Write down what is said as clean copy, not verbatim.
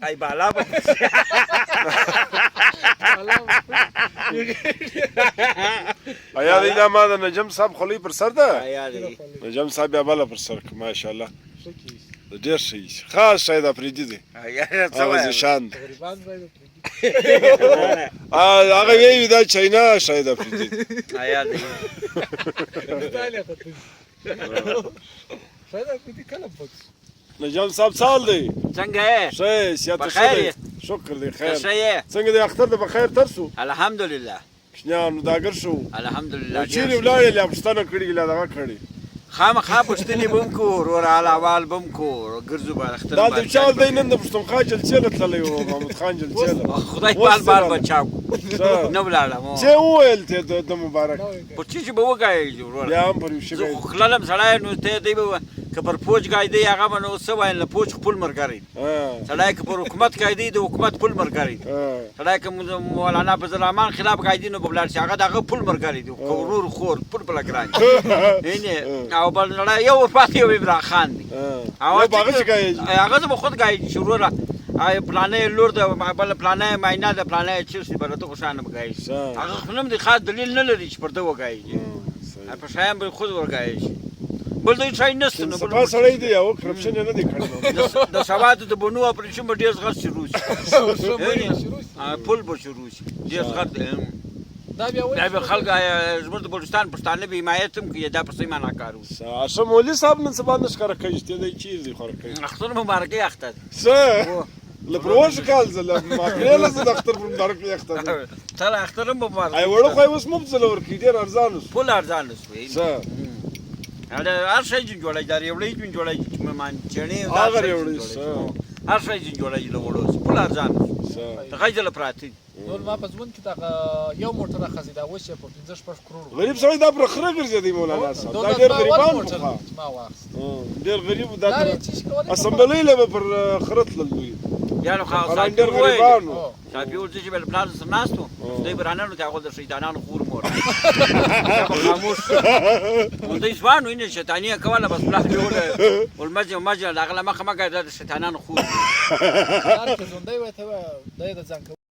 ای بالا به ایا دی دا ما د نجم صاحب خولۍ پر سر ده آیا دی نجم صاحب بیا بله پر سر که ماشاءالله د ډېر ښه خاص شاید افریدي دی آیا څه هغه وایي زیشان دی هغه ویوي دا چاینا شاید افریدي دی آیا دی نجم صاحب څه حال دی څنګه یې ښه صحت ښه بخیر دی یې شکر دی ته خیر ښه یې څنګه دی اختر د بخیر تر شو الحمدلله ماشومان مداګر شو الحمدلله چیرې ولاړې لا پوښتنه کړې لا دغه کړې خامخا پوښتنې به هم کوو ورور حال احوال به هم کوو ګرځو به اختر دا د چا دی نن د پښتونخوا جلسې له تللی و محمود خان جلسې له خدای پال بال بچاو نه ولاړم څه وویل ته د مبارک په چې به وګایې ورور بیا هم پر یو شي زه خو خللم سړی نو ته دی به که پر فوج قاعدې هغه به نو څه وایي له فوج خپل ملګری سړی که پر حکومت قاعدې د حکومت خپل ملګری سړی که مولانا فضل الرحمن خلاف قاعدې نو به ولاړ شي هغه د هغه خپل ملګری دی که ورور خور خپل بله ګران او بل سړی یو ورپاتې یو عمران خان دی هغه زه به خود قاعدې شي وروره پلانه لور د بل پلانه معاینه د پلانه چیرسي بل ته خوشانه بګای شي هغه خپل د خاص دلیل نه لري چې پر ته وګای په شایم به خود ورګای شي بل دوی ځای نشته نو بل سړی دی او کرپشن نه دی کړی د سواد د بنو اپریشن به ډیر غټ شروع شي پل به شروع شي ډیر غټ دا به خلک زموږ د بلوچستان پښتانه به حمایت هم کوي دا پسې معنا کارو اصل مولوي صاحب نن سبا نشکره کوي چې دی چیز خور کوي اختر مبارکي اختر څه لپروش کال زله ما کړل زه د اختر پر مبارک اختر تر اختر مبارک ای وړو خو اوس مبزل ورکی ډیر ارزان پل ارزان شوی څه هر شي جوړای دا یوړې جوړای چې ممان چني هغه یوړې هر شي جوړای له وړو پل ارزان ته غیجل پراتی نور ما په ځوان کې دا یو موټر خزیدا وشه په 15 کروڑ غریب سړی دا پر خره ګرځي مولانا صاحب دا ډیر غریبان ما واخست ډیر غریب دا اسمبلی له پر خرت لوي یانو خاص ډیر غریبان صاحب یو چې بل پلان سم ناستو دوی برانانو ته هغه د شیطانانو خور مور خاموش دوی ځوانو ان شیطانیه کوله بس بلا جوړه ولمجه هغه مخه مګه د شیطانانو خور هر څه زوندای وته د ځان